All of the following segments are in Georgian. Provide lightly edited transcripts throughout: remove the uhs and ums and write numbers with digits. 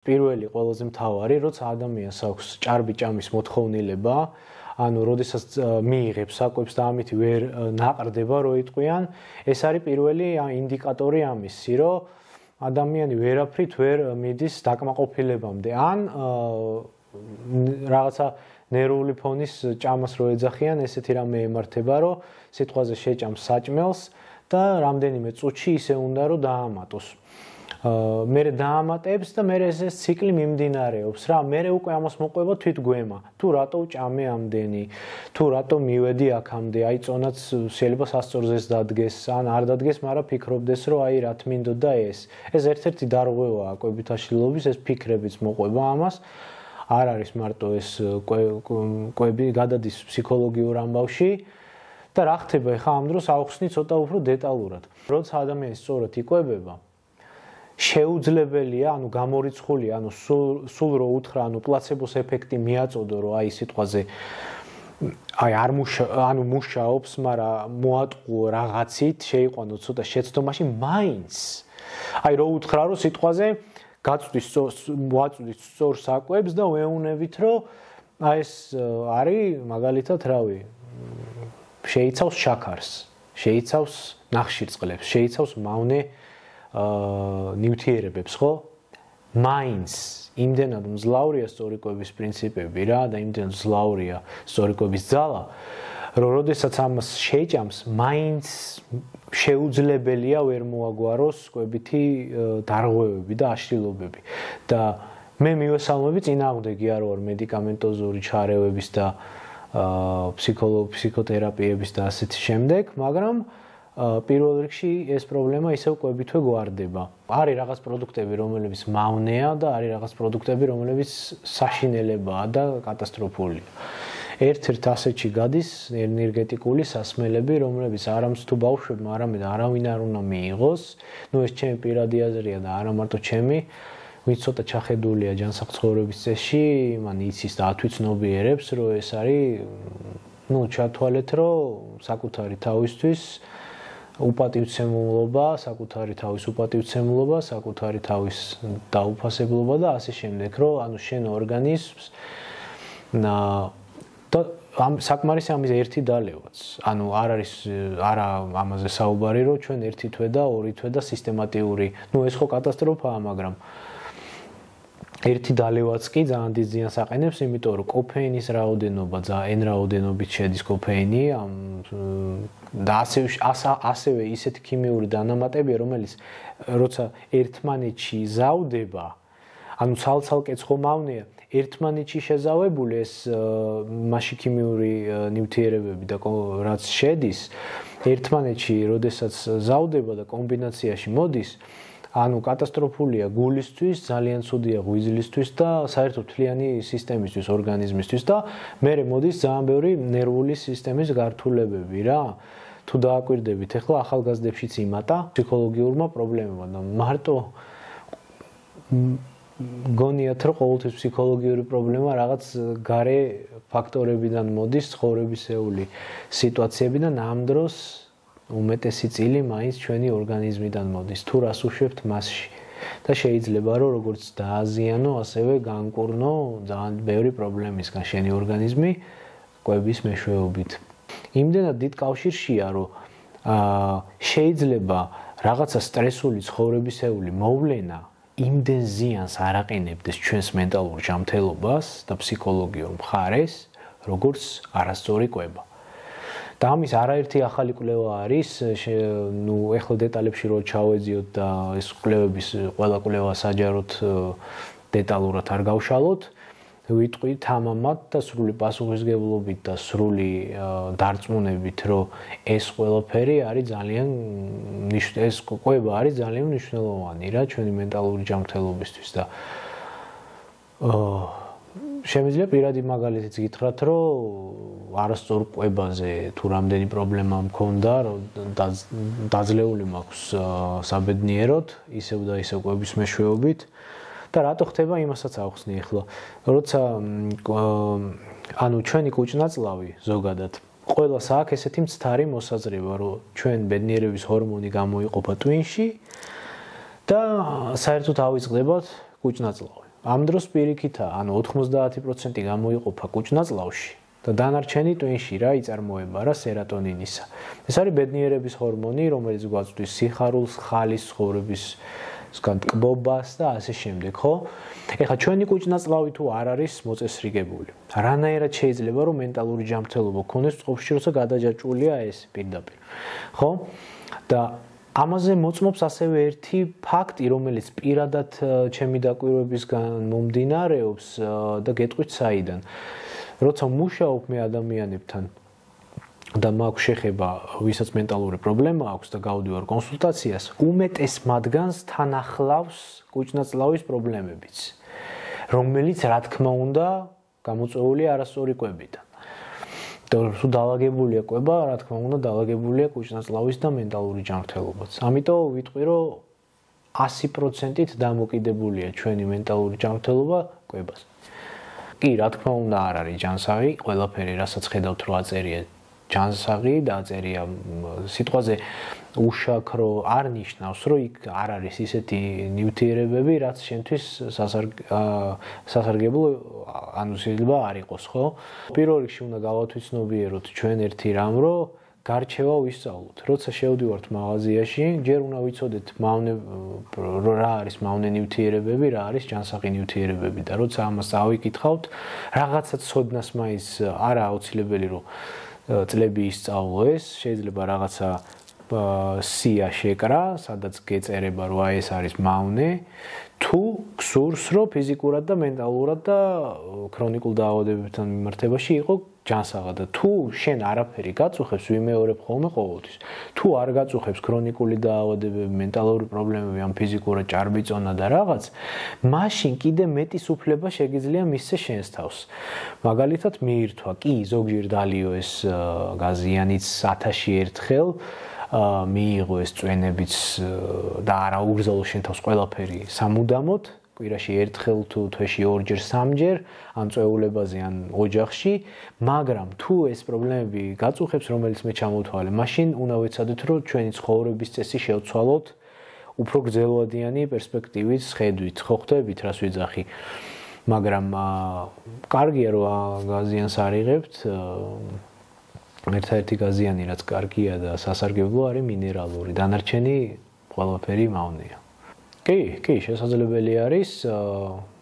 პირველი ყველაზე მთავარი, როცა ადამიანს აქვს ჭარბი-ჭამის მოთხოვნილება, ანუ როდესაც მიიღებს საკვებს და ამით ვერ ნაყრდება, რო იტყვიან, ეს არის პირველი ინდიკატორი ამისი, რომ ადამიანი ვერაფრით ვერ მიდის დაკმაყოფილებამდე. ან რაღაცა ნერვული ფონის ჭამას რო ეძახიან, ესეთი რამე ემართება, რომ სიტყვაზე შეჭამს საჭმელს და რამდენიმე წუთში ისე უნდა რომ დაამატოს. მერე დაამატებს და მერე ეს ციკლი მიმდინარეობს რა. მერე უკვე ამას მოყვება თვითგვემა. თუ რატო ვჭამე ამდენი, თუ რატო მივედი აქამდე, აი წონაც შეიძლება სასწორზეც დადგეს, ან არ დადგეს, მაგრამ ფიქრობდეს რომ აი რა თმინდოდა ეს. ეს ერთ-ერთი დარღვევაა კვებითაშლილობის, ეს ფიქრებიც მოყვება ამას. არ არის მარტო ეს კვები გადადის ფსიქოლოგიურ ამბავში და რა ხდება ხა ამ დროს ავხსნი ცოტა უფრო დეტალურად. როცა ადამიანი სწორად იკვებება, შეუძლებელია, ანუ გამორიცხულია, ანუ სულ რო უთხრა, ანუ პლაცებოს ეფექტი მიაწოდო, რომ აი სიტყვაზე აი არ მუშაობს, მაგრამ მოატყუო რაღაცით, შეიყვანო ცოტა შეცდომაში, მაინც აი რო უთხრა, რომ სიტყვაზე ვაწვდით სწორ საკვებს და ვეუნებით, რომ აი ეს არის მაგალითად რავი, შეიცავს შაქარს, შეიცავს ნახშირწყლებს, შეიცავს მავნე ნივთიერებებს, ხო? მაინც იმდენად მძლავრია სწორი კვების პრინციპები რა და იმდენად მძლავრია სწორი კვების ძალა, რომ როდესაც ამას შეჭამს, მაინც შეუძლებელია ვერ მოაგვაროს კვებითი დარღვევები და აშლილობები. და მე მივესალმები წინააღმდეგი არ ვარ მედიკამენტოზური ჩარევების და ფსიქოთერაპიების და ასეთ შემდეგ, მაგრამ პირველ რიგში ეს პრობლემა ისევ კვებითვე გვარდება. არის რაღაც პროდუქტები, რომელების მავნეა და არის რაღაც პროდუქტები, რომლებიც საშინელებაა და კატასტროფულია. ერთ-ერთ ასეთში გადის ენერგეტიკული სასმელები, რომლებიც არამც თუ ბავშვებმა, არამედ არავინ არ უნდა მიიღოს. ნუ ეს ჩემი პირადი აზრია და არა მარტო ჩემი, ვინც ცოტა ჩახედულია ჯანსაღ-ცხოვრების წესში, მან იცის და ათვიცნობიერებს, რომ ეს არის, ნუ ჩათვალეთ, რომ საკუთარი თავისთვის უპატივცემულობა, საკუთარი თავის უპატივცემულობა, საკუთარი თავის დაუფასებლობა და ასე შემდეგ, რომ ანუ შენ ორგანიზმს და საკმარისი ამის ერთი დალევაც. ანუ არ არის არა ამაზე საუბარი, რომ ჩვენ ერთი თვე და ორი თვე და სისტემატიური, ნუ ეს ხო კატასტროფაა, მაგრამ ერთი დალევაც კი ძალიან დიდ ზიანს აყენებს, იმიტომ რომ კოფეინის რაოდენობა n რაოდენობით შედის კოფეინი, და ასევე ისეთი ქიმიური დანამატებია, რომელიც როცა ერთმანეთში ზავდება, ანუ ცალ-ცალკე ცხომავნეა, ერთმანეთში შეზავებული ეს მასში ქიმიური ნივთიერებები და რაც შედის, ერთმანეთში როდესაც ზავდება და კომბინაციაში მოდის, ანუ კატასტროფულია გულისთვის, ძალიან ცუდია ღვიძლისთვის და საერთოდ მთლიანი სისტემისთვის, ორგანიზმისთვის და მერე მოდის ძალიან ბევრი ნერვული სისტემის გართულებები რა. თუ დააკვირდებით, ახლა ახალგაზრდებშიც იმატა ფსიქოლოგიურმა პრობლემებმა და მარტო გონიათ, რომ ყოველთვის ფსიქოლოგიური პრობლემა რაღაც გარე ფაქტორებიდან მოდის, ცხოვრებისეული სიტუაციებიდან, ამ დროს უმეტესი წილი მაინც ჩვენი ორგანიზმიდან მოდის, თუ რას უშვებთ მასში. და შეიძლება რომ როგორც დააზიანო, ასევე განკურნო ძალიან ბევრი პრობლემისგან შენი ორგანიზმი კვების მეშვეობით. იმდენად დიდ კავშირშია, რომ შეიძლება რაღაცა სტრესული ცხოვრებისეული მოვლენა იმდენ ზიანს არ აყენებდეს ჩვენს მენტალურ ჯანმრთელობას და ფსიქოლოგიურ მხარეს, როგორც არასწორი კვება. და ამის არაერთი ახალი კვლევა არის, ნუ ეხლა დეტალებში რო ჩავეძიოთ და ეს კვლევების ყველა კვლევა საჯაროდ დეტალურად არ გავშალოთ, ვიტყვი თამამად და სრული პასუხისმგებლობით და სრული დარწმუნებით, რომ ეს ყველაფერი არის ძალიან ეს კვება არის ძალიან მნიშვნელოვანი რა ჩვენი მენტალური ჯანმრთელობისთვის და შემიძლია პირადი მაგალითიც გითხრათ, რომ არასწორ კვებაზე თუ რამდენი პრობლემა მქონდა, რომ დაძლეული მაქვს საბედნიეროდ, ისევ და ისევ კვების მეშვეობით და რატო ხდება იმასაც ავხსნი ახლა. როცა ანუ ჩვენი კუჭნაწლავი ზოგადად ყველას აქვს ესეთი მცდარი მოსაზრება, რომ ჩვენ ბედნიერების ჰორმონი გამოიყოფა ტვინში და საერთოდ ავიწყდებათ კუჭნაწლავი. ამ დროს პირიქითა, ანუ 90% გამოიყოფა კუჭნაწლავში და დანარჩენი ტვინში რა იწარმოება რა სერატონინისა. ეს არის ბედნიერების ჰორმონი, რომელიც გვაწვდის სიხარულს, ხალის, ცხოვრების ტკბობას და ასე შემდეგ, ხო? ეხლა ჩვენი კუჭნაწლავი თუ არ არის მოწესრიგებული. რანაირად შეიძლება რომ მენტალური ჯანმრთელობა გქონდეს წყობაში, როცა გადაჯაჭვულია ეს პირდაპირ. ხო? და ამაზე მოწმობს ასევე ერთი ფაქტი, რომელიც პირადად ჩემი დაკვირვებისგან მომდინარეობს და გეტყვით საიდან. როცა მუშაობ მე ადამიანებთან და მაქვს შეხება, ვისაც მენტალური პრობლემა აქვს და გავდივარ კონსულტაციას, უმეტეს მათგანს თან ახლავს კუჭნაწლავის პრობლემებიც, რომელიც რა თქმა უნდა გამოწვეულია არასწორი კვებიდან. და თუ დაალაგებულია კვება, რა თქმა უნდა დაალაგებულია კუჭნაწლავის და მენტალური ჯანმრთელობაც. ამიტომ ვიტყვი, რომ 100%-ით დამოკიდებულია ჩვენი მენტალური ჯანმრთელობა კვებას. კი, რა თქმა უნდა არ არის ჯანსაღი, ყველაფერი, რასაც ხედავთ რომ აწერია ჯანსაღი და აწერია სიტყვაზე უშაქრო არ ნიშნავს, რომ იქ არ არის ისეთი ნივთიერებები, რაც შენთვის სასარგებლო, ანუ შეიძლება არ იყოს, ხო? პირველ რიგში უნდა გავათვითცნობიეროთ ჩვენ ერთი რამ, რომ გარჩევა ვისწავლოთ. როცა შევდივართ მაღაზიაში, ჯერ უნდა ვიცოდეთ რა არის მავნე ნივთიერებები, რა არის ჯანსაღი ნივთიერებები და როცა ამას ავიკითხავთ, რაღაცა ცოდნას მაინც არა აუცილებელი რომ წლები ისწავლო ეს, შეიძლება რაღაცა სია შეკრა, სადაც გეწერება რომ აი ეს არის მავნე, თუ გსურს რომ ფიზიკურად და მენტალურად და ქრონიკულ დაავადებებთან მიმართებაში იყო ჯანსაღად და თუ შენ არაფერი გაწუხებს, ვიმეორებ ხოლმე ყოველთვის. თუ არ გაწუხებს ქრონიკული დაავადებები, მენტალური პრობლემები, ან ფიზიკურად ჭარბიწონა და რაღაც, მაშინ კიდე მეტი სუფლება შეგიძლია მისცე შენს თავს. მაგალითად, მიირთვა, კი, ზოგჯერ დალიო ეს გაზიანიც 1000-ში ერთხელ მიიღო ეს წვენებიც და არა უგრძელო შენ თავს ყველაფერი სამუდამოდ, კვირაში ერთხელ თუ თვეში ორჯერ, სამჯერ, ან წვეულებაზე, ან ოჯახში, მაგრამ თუ ეს პრობლემები გაწუხებს, რომელიც მე ჩამოვთვალე, მაშინ უნდა ვეცადოთ, რომ ჩვენი ცხოვრების წესი შევცვალოთ უფრო გრძელვადიანი პერსპექტივით, ხედვით, ხო ხდებით, რას ვიძახი. მაგრამ კარგია, რომ გაზიანს არ იღებთ. ერთადერთი გაზიანი, რაც კარგია და სასარგებლო არის მინერალური, დანარჩენი ყველაფერი მავნეა. კი, შესაძლებელი არის.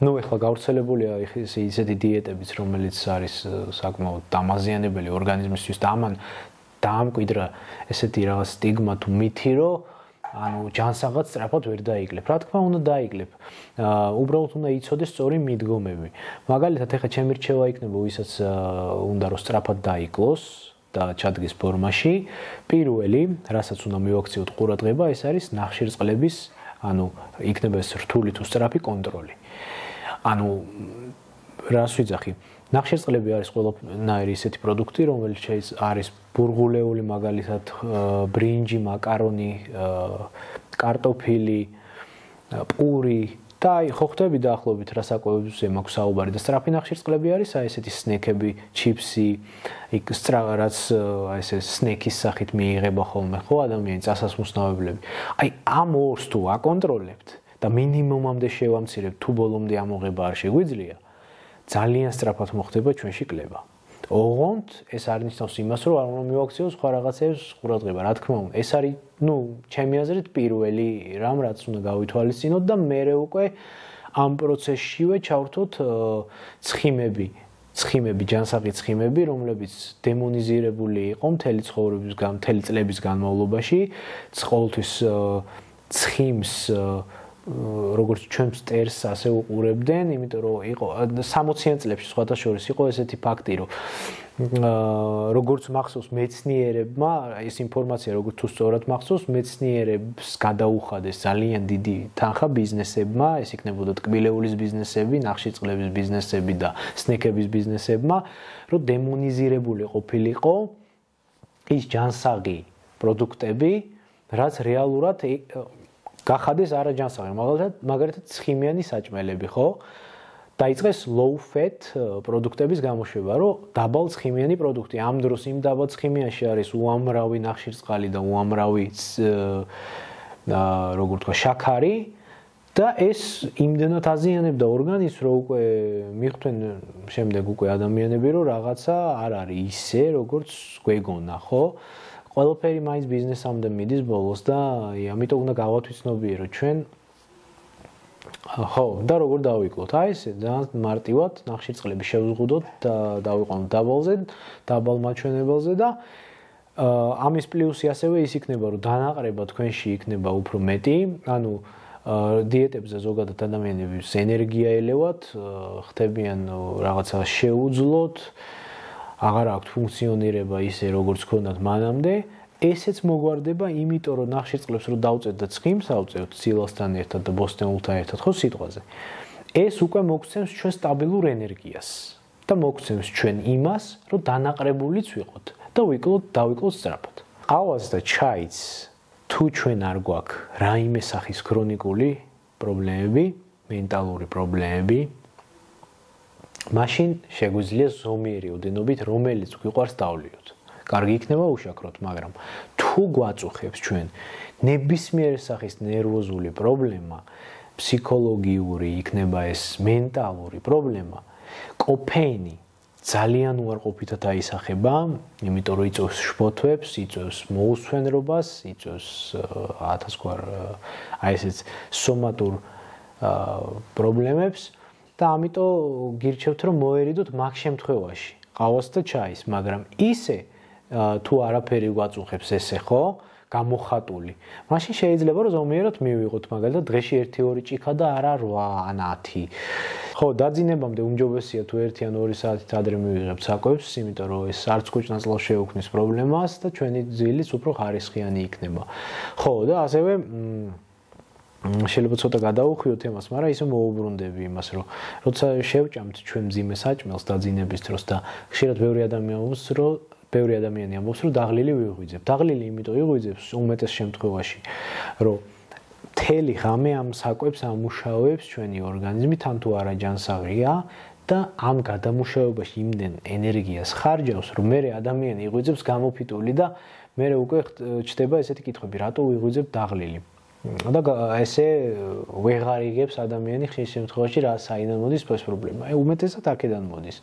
ნუ ეხლა გავრცელებულია ისეთი დიეტებიც, რომელიც არის საკმაოდ დამაზიანებელი ორგანიზმისთვის და ამან დაამკვიდრა ესეთი რაღაც სტიგმა თუ მითი, რომ ანუ ჯანსაღად სწრაფად ვერ დაიკლებ. რა თქმა უნდა დაიკლებ. უბრალოდ უნდა იცოდეს სწორი მიდგომები. მაგალითად, ეხლა ჩემი რჩევა იქნება, ვისაც უნდა რომ სწრაფად დაიკლოს და ჩადგეს ფორმაში. პირველი, რასაც უნდა მივაქციოთ ყურადღება, ეს არის ნახშირწყლების ანუ იქნება ეს რთული თუ სწრაფი კონტროლი. ანუ რას ვიძახი? ნახშირწყლები არის ყველანაირი ისეთი პროდუქტი, რომელიც არის ბურღულეული, მაგალითად, ბრინჯი, მაკარონი, კარტოფილი, პური და აი ხო ხდები დაახლოებით რა საკვებებზე მაქვს საუბარი და სწრაფი ნახშირწყლები არის აი ესეთი სნეკები, ჩიფსი, იქ რაც აი ეს სნეკის სახით მიიღება ხოლმე ხო ადამიანი წასასმუსნავებლები. აი ამ ორს თუ აკონტროლებთ და მინიმუმამდე შევამცირებთ თუ ბოლომდე ამოღება არ შეგვიძლია, ძალიან სწრაფად მოხდება ჩვენში კლება. ოღონდ ეს არ ნიშნავს იმას, რომ არ უნდა მივაქციოს სხვა რაღაცებს ყურადღება. რა თქმა უნდა, ეს არის, ჩემი აზრით პირველი რამ, რაც უნდა გავითვალისწინოთ და მერე უკვე ამ პროცესშივე ჩავრთოთ ცხიმები, ჯანსაღი ცხიმები, რომლებიც დემონიზირებული იყო მთელი ცხოვრების მთელი წლების განმავლობაში, ყოველთვის ცხიმს როგორც ჩვენ სტერს ასე უყურებდნენ, იმიტომ რომ იყო 60-იან წლებში სხვათა შორის იყო ესეთი ფაქტი, რომ როგორც მახსოვს მეცნიერებმა, ეს ინფორმაცია როგორც თუ სწორად მახსოვს, მეცნიერებს გადაუხადეს ძალიან დიდი თანხა ბიზნესებმა, ეს იქნებოდა ტკბილეულის ბიზნესები, ნახშირწყლების ბიზნესები და სნეკების ბიზნესებმა, რომ დემონიზირებული ყოფილიყო ის ჯანსაღი პროდუქტები, რაც რეალურად გახადეს არაჯანსაღი, მაგალითად ცხიმიანი საჭმელები, ხო? დაიწყეს low fat პროდუქტების გამოშვება, რომ დაბალ ცხიმიანი პროდუქტი. ამ დროს იმ დაბალ ცხიმიანში არის უამრავი ნახშირწყალი და უამრავი როგორ თქვა, შაქარი და ეს იმდენად აზიანებდა ორგანიზმს, რომ უკვე მიხვდნენ შემდეგ უკვე ადამიანები, რომ რაღაცა არ არის ისე, როგორც გვეგონა, ხო? ყველაფერი მაინც ბიზნესამდე მიდის ბოლოს და ამიტომ უნდა გავათვითცნობიეროთ ჩვენ ხო, და როგორ დავიკლოთ? აი ესე ძალიან მარტივად ნახშირწყლები შევზღუდოთ და დავიყვანოთ დაბალზე, დაბალ მაჩვენებელზე და ამის პლუსი ასევე ის იქნება, რომ დანაყრება თქვენში იქნება უფრო მეტი, ანუ დიეტებზე ზოგადად ადამიანების ენერგია ელევათ, ხდებიან რაღაცა შეუძლოთ, აღარ აქვთ ფუნქციონირება ისე როგორც ქონდათ მანამდე. ესეც მოგვარდება, იმიტომ რომ ნახშირწყლებს რო დავწევთ და ცხიმს ავწევთ ცილასთან ერთად და ბოსტენულთან ერთად, ხო სიტყვაზე. ეს უკვე მოგცემს ჩვენ სტაბილურ ენერგიას და მოგცემს ჩვენ იმას, რომ დანაყრებულიც ვიყოთ და დავიკლოთ სწრაფად. ყავას და ჩაიც თუ ჩვენ არ გვაქვს რაიმე სახის ქრონიკული პრობლემები, მენტალური პრობლემები, მაშინ შეგვიძლია ზომიერი ოდენობით რომელიც გვიყვარს დავლიოთ. კარგი იქნება უშაქროთ, მაგრამ თუ გვაწუხებს ჩვენ ნებისმიერ სახის ნერვოზული პრობლემა, ფსიქოლოგიური იქნება ეს მენტალური პრობლემა, კოფეინი ძალიან უარყოფითად აისახება, იმიტომ რომ იწვევს შფოთვებს, იწვევს მოუსვენრობას, იწვევს ათასგვარ აი ესეც სომატურ პრობლემებს და ამიტომ გირჩევთ რომ მოერიდოთ მაგ შემთხვევაში ყავას და ჩაის, მაგრამ ისე თუ არაფერი გვაწუხებს ესე ხო, გამოხატული. მაშინ შეიძლება რომ ზომიერად მივიღოთ, მაგალითად დღეში 1-2 ჭიქა და არა 8 ან 10. ხო, დაძინებამდე უმჯობესია თუ 1 ან 2 საათით ადრე მივიღებთ საკვებს, იმიტომ რომ ეს არც კუჭნაწლავს შეუქმნის პრობლემას და ჩვენი ძილიც უფრო ხარისხიანი იქნება. ხო, და ასევე შეიძლება ცოტა გადაუხვიოთ ემას, მაგრამ ისე მოუბრუნდები იმას, რომ როცა შევჭამთ ჩვენ მძიმე საჭმელს დაძინების დროს და ხშირად ბევრი ადამიანი ამბობს, რომ დაღლილი ვიღვიძებ. დაღლილი იმიტომ იღვიძებს უმეტეს შემთხვევაში, რომ მთელი ღამე ამ საკვებს ამუშავებს ჩვენი ორგანიზმი, თან თუ არა ჯანსაღია და ამ გადამუშავებაში იმდენ ენერგიას ხარჯავს, რომ მე ადამიანი იღვიძებს გამოფიტული და მე უკვე ჩდება ესეთი კითხვები, რატო ვიღვიძებ დაღლილი? და ესე ვეღარ იგებს ადამიანი ხშირ შემთხვევაში რა საიდან მოდის ეს პრობლემა. უმეტესად აქედან მოდის.